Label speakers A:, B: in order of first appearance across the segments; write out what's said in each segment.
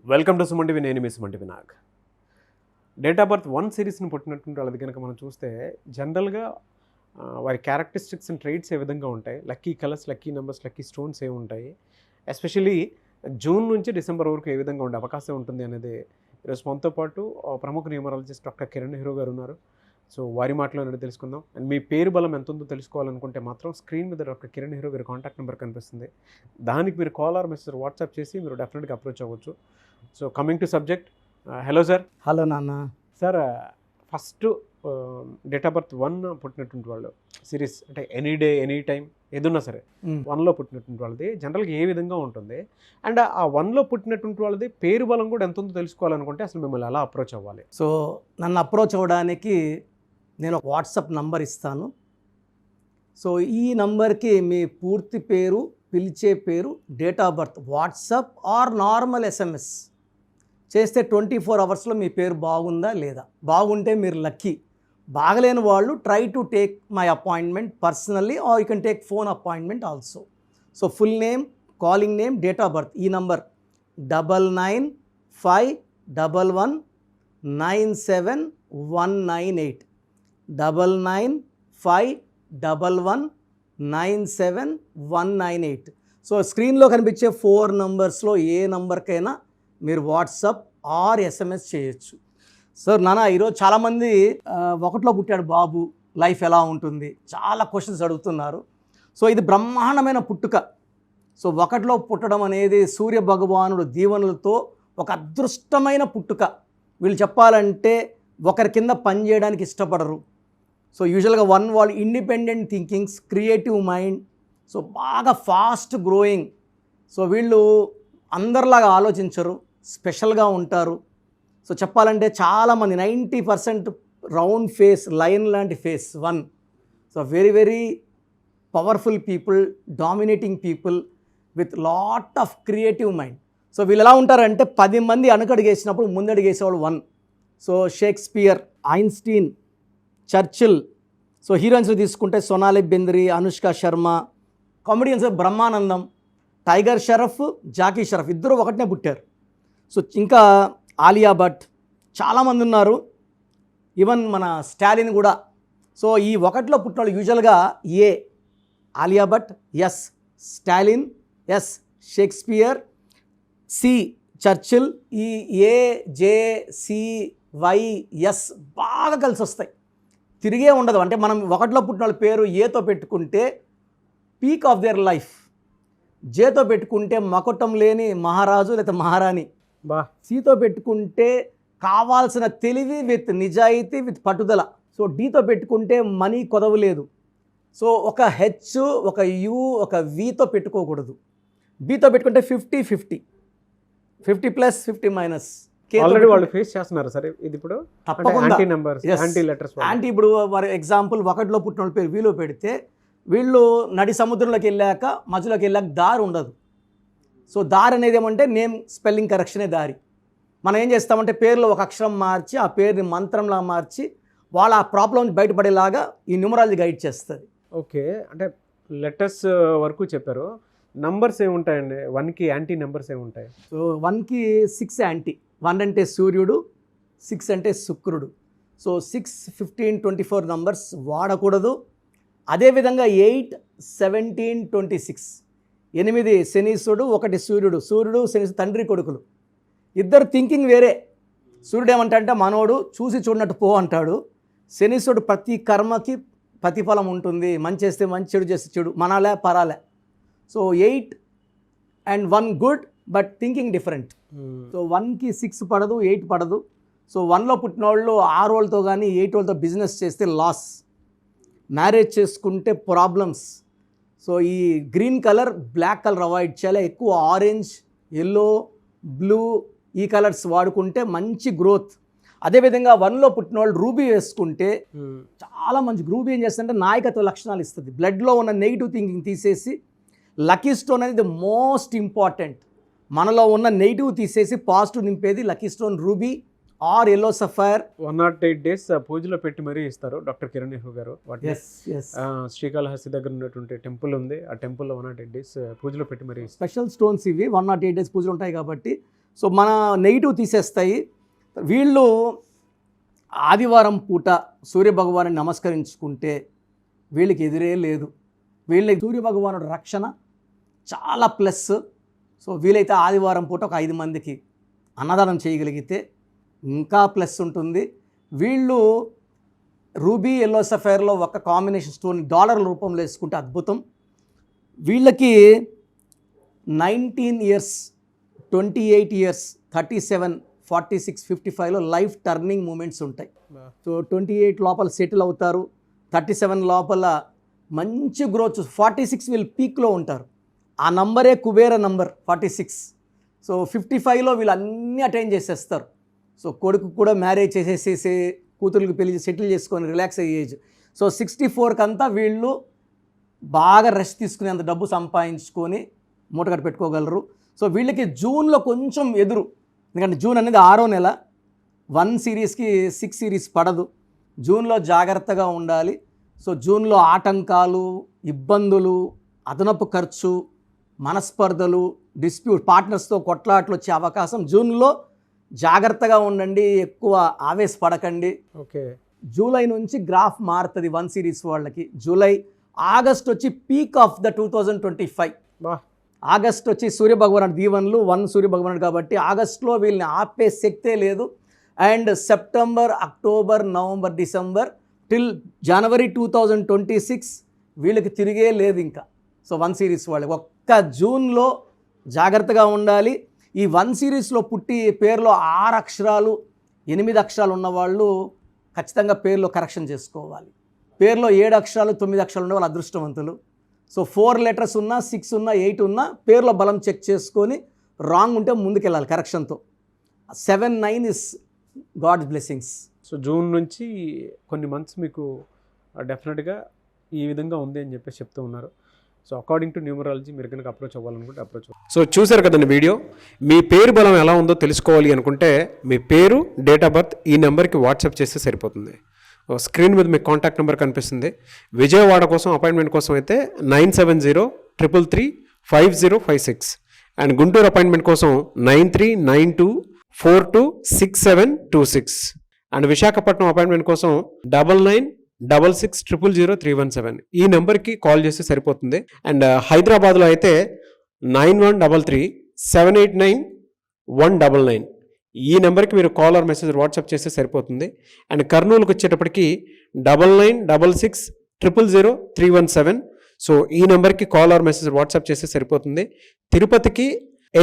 A: Welcome to Suman TV. నేను మీ Suman TV Nag. Date of birth 1 సిరీస్ని పుట్టినటువంటి వాళ్ళది కనుక మనం చూస్తే జనరల్గా వారి క్యారెక్టరిస్టిక్స్ అండ్ ట్రైట్స్ ఏ విధంగా ఉంటాయి, lucky colours, lucky numbers, lucky stones ఏ ఉంటాయి, ఎస్పెషల్లీ జూన్ నుంచి డిసెంబర్ వరకు ఏ విధంగా ఉండే అవకాశం ఉంటుంది అనేది ఈరోజు మనతో పాటు ప్రముఖ న్యూమరాలజిస్ట్ డాక్టర్ కిరణ్ హీరో గారు ఉన్నారు. సో వారి మాటలో అనేది తెలుసుకుందాం. అండ్ మీ పేరు బలం ఎంత ఉందో తెలుసుకోవాలనుకుంటే మాత్రం స్క్రీన్ మీద డాక్టర్ కిరణ్ హీరో గారి కాంటాక్ట్ నెంబర్ కనిపిస్తుంది. దానికి మీరు కాల్ ఆర్ మెసేజ్ వాట్సాప్ చేసి మీరు డెఫినెట్గా అప్రోచ్ అవ్వచ్చు. So coming to subject, hello sir.
B: Hello నాన్న.
A: Sir, first date of birth 1 పుట్టినటువంటి వాళ్ళు సిరీస్ అంటే ఎనీ డే ఎనీ టైం ఏదున్నా సరే 1లో పుట్టినటువంటి వాళ్ళది జనరల్గా ఏ విధంగా ఉంటుంది, అండ్ ఆ 1లో పుట్టినటువంటి వాళ్ళది పేరు బలం కూడా ఎంత ఉందో తెలుసుకోవాలనుకుంటే అసలు మిమ్మల్ని ఎలా అప్రోచ్ అవ్వాలి?
B: సో నన్ను అప్రోచ్ అవ్వడానికి నేను ఒక వాట్సాప్ నంబర్ ఇస్తాను. సో ఈ నంబర్కి మీ పూర్తి పేరు, పిలిచే పేరు, date of birth, WhatsApp or normal SMS చేస్తే 24 అవర్స్లో మీ పేరు బాగుందా లేదా, బాగుంటే మీరు లక్కీ, బాగలేని వాళ్ళు try to take my appointment personally or you can take phone appointment also. So full name, calling name, date of birth, ఈ నంబర్ 995111971998 995111971998. సో స్క్రీన్లో కనిపించే 4 నంబర్స్లో ఏ నంబర్కైనా మీరు వాట్సాప్ ఆర్ ఎస్ఎంఎస్ చేయొచ్చు. సార్ నాన్న, ఈరోజు చాలామంది 1లో పుట్టాడు బాబు, లైఫ్ ఎలా ఉంటుంది, చాలా క్వశ్చన్స్ అడుగుతున్నారు. సో ఇది బ్రహ్మాండమైన పుట్టుక. సో 1లో పుట్టడం అనేది సూర్య భగవానుడు దీవెనలతో ఒక అదృష్టమైన పుట్టుక. వీళ్ళు చెప్పాలంటే ఒకరి కింద పనిచేయడానికి ఇష్టపడరు. సో యూజువల్గా 1 వాళ్ళు independent thinkings, creative mind, so బాగా ఫాస్ట్ గ్రోయింగ్. సో వీళ్ళు అందరిలాగా ఆలోచించరు, స్పెషల్గా ఉంటారు. సో చెప్పాలంటే చాలామంది 90% రౌండ్ ఫేస్, లైన్ లాంటి face 1. So very very powerful people, dominating people with lot of creative mind. So వీళ్ళు ఎలా ఉంటారంటే 10 మంది వెనకడుగేసినప్పుడు ముందడుగేసేవాళ్ళు 1. So Shakespeare, Einstein, Churchill. So heroines తీసుకుంటే Sonali Bendre, Anushka Sharma. Comedians Brahmanandam, Tiger Shroff, Jackie Shroff, ఇద్దరు ఒకటినే పుట్టారు. సో ఇంకా ఆలియా భట్, చాలామంది ఉన్నారు. ఈవెన్ మన స్టాలిన్ కూడా. సో ఈ 1లో పుట్టిన యూజువల్గా A Alia Bhatt, S Stalin, S Shakespeare, C Churchill. ఈ A, J, C, Y, S బాగా కలిసి వస్తాయి, తిరిగే ఉండదు. అంటే మనం 1లో పుట్టిన వాళ్ళ పేరు ఏతో పెట్టుకుంటే పీక్ ఆఫ్ దేర్ లైఫ్, జేతో పెట్టుకుంటే మకుటం లేని మహారాజు లేదా మహారాణి, సితో పెట్టుకుంటే కావాల్సిన తెలివి విత్ నిజాయితీ విత్ పట్టుదల. సో డీతో పెట్టుకుంటే మనీ కొదవలేదు. సో ఒక హెచ్, ఒక యు, ఒక వితో పెట్టుకోకూడదు. బీతో పెట్టుకుంటే 50-50, 50+ 50-.
A: ఆల్రెడీ వాళ్ళు ఫేస్ చేస్తున్నారు సరే ఇది ఇప్పుడు
B: తప్పకుండా
A: anti numbers, anti letters.
B: Anti ఇప్పుడు ఫర్ ఎగ్జాంపుల్ 1లో పుట్టిన వాళ్ళ పేరు వీలో పెడితే వీళ్ళు నడి సముద్రంలోకి వెళ్ళాక మధ్యలోకి వెళ్ళాక దారి ఉండదు. సో దారి అనేది ఏమంటే నేమ్ స్పెల్లింగ్ కరెక్షనే దారి. మనం ఏం చేస్తామంటే పేరులో ఒక అక్షరం మార్చి ఆ పేరుని మంత్రంలా మార్చి వాళ్ళ ఆ ప్రాబ్లం బయటపడేలాగా ఈ న్యూమరాలజీ గైడ్ చేస్తుంది.
A: ఓకే, అంటే లెటర్స్ వరకు చెప్పారు. నంబర్స్ ఏముంటాయండి 1కి? యాంటీ నెంబర్స్ ఏముంటాయి?
B: సో 1కి 6 యాంటీ. 1 అంటే సూర్యుడు, 6 అంటే శుక్రుడు. సో 6, 15, 24 నంబర్స్ వాడకూడదు. అదేవిధంగా 8, 17, 26, 8 శనీశ్వరుడు, 1 సూర్యుడు. సూర్యుడు శని తండ్రి కొడుకులు, ఇద్దరు థింకింగ్ వేరే. సూర్యుడు ఏమంటే మనోడు చూసి చూడనట్టు పో అంటాడు. శనీశ్వరుడు ప్రతి కర్మకి ప్రతిఫలం ఉంటుంది, మంచి చేస్తే మంచి, చెడు చేస్తే చెడు, మనాలే పరాలే. So 8 and 1 good but thinking different. So 1కి 6 పడదు, 8 పడదు. సో 1లో పుట్టిన వాళ్ళు 6 వాళ్ళతో కానీ 8 వాళ్ళతో బిజినెస్ చేస్తే లాస్, మ్యారేజ్ చేసుకుంటే ప్రాబ్లమ్స్. సో ఈ green colour, black colour avoid చేయాలి. ఎక్కువ ఆరెంజ్, ఎల్లో, బ్లూ ఈ కలర్స్ వాడుకుంటే మంచి గ్రోత్. అదేవిధంగా 1లో పుట్టిన వాళ్ళు రూబీ వేసుకుంటే చాలా మంచి. రూబీ ఏం చేస్తుందంటే నాయకత్వ లక్షణాలు ఇస్తుంది. బ్లడ్లో ఉన్న నెగిటివ్ థింకింగ్ తీసేసి, లక్కీ స్టోన్ అనేది ద మోస్ట్ ఇంపార్టెంట్. మనలో ఉన్న నెగిటివ్ తీసేసి పాజిటివ్ నింపేది lucky stone ruby or yellow sapphire.
A: 108 days పూజలో పెట్టి మరీ ఇస్తారు డాక్టర్ కిరణ్ నెహ్రూ గారు. శ్రీకాళహస్తి దగ్గర ఉన్నటువంటి టెంపుల్ ఉంది, ఆ టెంపుల్లో 108 days పూజలో పెట్టి మరీ
B: స్పెషల్ స్టోన్స్ ఇవి. 108 days పూజలు ఉంటాయి కాబట్టి సో మన నెగిటివ్ తీసేస్తాయి. వీళ్ళు ఆదివారం పూట సూర్యభగవాను నమస్కరించుకుంటే వీళ్ళకి ఎదురే లేదు. వీళ్ళకి సూర్యభగవానుడు రక్షణ చాలా ప్లస్. సో వీలైతే ఆదివారం పూట ఒక 5 మందికి అన్నదానం చేయగలిగితే ఇంకా ప్లస్ ఉంటుంది. వీళ్ళు రూబీ ఎల్లో సఫైర్లో ఒక కాంబినేషన్ స్టోన్ డాలర్ల రూపంలో వేసుకుంటే అద్భుతం. వీళ్ళకి 19 years, 28 years, 37, 46, 55లో life turning moments ఉంటాయి. సో 28 లోపల సెటిల్ అవుతారు, 37 లోపల మంచి గ్రోత్, 46 వీళ్ళు పీక్లో ఉంటారు. ఆ నంబరే కుబేర నంబర్ 46. సో 55లో వీళ్ళు అన్నీ అటైన్ చేసేస్తారు. సో కొడుకు కూడా మ్యారేజ్ చేసేసేసి కూతురికి పెళ్లి సెటిల్ చేసుకొని రిలాక్స్ అయ్యే ఏజ్. సో 64కి అంతా వీళ్ళు బాగా రెస్ట్ తీసుకుని అంత డబ్బు సంపాదించుకొని మూటగట్టు పెట్టుకోగలరు. సో వీళ్ళకి జూన్లో కొంచెం ఎదురు, ఎందుకంటే జూన్ అనేది 6వ నెల, 1 series-కి 6 series పడదు. జూన్లో జాగ్రత్తగా ఉండాలి. సో జూన్లో ఆటంకాలు, ఇబ్బందులు, అదనపు ఖర్చు, మనస్పర్ధలు, డిస్ప్యూట్, పార్ట్నర్స్తో కొట్లాట్లు వచ్చే అవకాశం. జూన్లో జాగ్రత్తగా ఉండండి, ఎక్కువ ఆవేశపడకండి.
A: ఓకే.
B: జూలై నుంచి గ్రాఫ్ మారుతుంది 1 series వాళ్ళకి. జూలై, ఆగస్ట్ వచ్చి పీక్ ఆఫ్ ద 2025. ఆగస్ట్ వచ్చి సూర్యభగవానుడు దీవెనలు, 1 సూర్యభగవానుడు కాబట్టి ఆగస్టులో వీళ్ళని ఆపే శక్తే లేదు. And September, October, November, December till జనవరి 2026 వీళ్ళకి తిరిగే లేదు ఇంకా. సో 1 series వాళ్ళకి ఒక్క జూన్లో జాగ్రత్తగా ఉండాలి. ఈ 1 series-లో పుట్టి పేరులో 6 అక్షరాలు 8 అక్షరాలు ఉన్నవాళ్ళు ఖచ్చితంగా పేరులో కరెక్షన్ చేసుకోవాలి. పేరులో 7 అక్షరాలు 9 అక్షరాలు ఉండే వాళ్ళు అదృష్టవంతులు. సో 4 letters ఉన్నా, 6 ఉన్నా, 8 ఉన్నా పేరులో బలం చెక్ చేసుకొని రాంగ్ ఉంటే ముందుకెళ్ళాలి కరెక్షన్తో. 7, 9 is God's blessings.
A: So June నుంచి కొన్ని మంత్స్ మీకు డెఫినెట్గా ఈ విధంగా ఉంది అని చెప్పేసి చెప్తూ ఉన్నారు. సో అకార్డింగ్ టు న్యూమరాలజీ మీరు కనుక అప్రోచ్ అవ్వాలనుకుంటే అప్రోచ్ అవ్వాలి. సో చూసారు కదండి వీడియో. మీ పేరు బలం ఎలా ఉందో తెలుసుకోవాలి అనుకుంటే మీ పేరు, డేట్ ఆఫ్ బర్త్ ఈ నెంబర్కి వాట్సాప్ చేస్తే సరిపోతుంది. స్క్రీన్ మీద మీకు కాంటాక్ట్ నెంబర్ కనిపిస్తుంది. విజయవాడ కోసం అపాయింట్మెంట్ కోసం అయితే 9703335056 అండ్ గుంటూరు అపాయింట్మెంట్ కోసం 9392426726 అండ్ విశాఖపట్నం అపాయింట్మెంట్ కోసం 9966000317 ఈ నెంబర్కి కాల్ చేస్తే సరిపోతుంది. అండ్ హైదరాబాద్లో అయితే 9133789199 ఈ నెంబర్కి మీరు కాల్ ఆర్ మెసేజ్ వాట్సాప్ చేస్తే సరిపోతుంది. అండ్ కర్నూలుకి వచ్చేటప్పటికి 9966000317 సో ఈ నెంబర్కి కాల్ ఆర్ మెసేజ్ వాట్సాప్ చేస్తే సరిపోతుంది. తిరుపతికి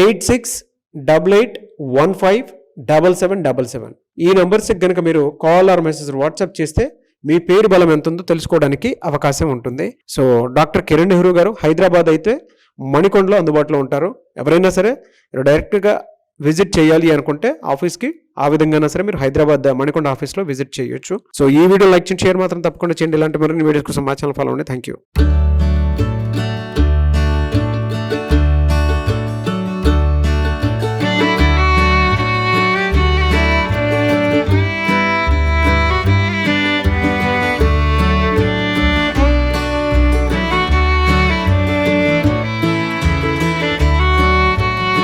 A: 8688157777 ఈ నెంబర్స్కి కనుక మీరు కాల్ ఆర్ మెసేజ్ వాట్సాప్ చేస్తే మీ పేరు బలం ఎంత ఉందో తెలుసుకోవడానికి అవకాశం ఉంటుంది. సో డాక్టర్ కిరణ్ నెహ్రూ గారు హైదరాబాద్ అయితే మణికొండలో అందుబాటులో ఉంటారు. ఎవరైనా సరే మీరు డైరెక్ట్గా విజిట్ చేయాలి అనుకుంటే ఆఫీస్కి ఆ విధంగా సరే మీరు హైదరాబాద్ మణికొండ ఆఫీస్లో విజిట్ చేయొచ్చు. సో ఈ వీడియో లైక్ చేయండి, షేర్ మాత్రం తప్పకుండా చేయండి. ఇలాంటి మరిన్ని వీడియోస్ కోసం మా ఛానల్ ఫాలో అవ్వండి. Thank you.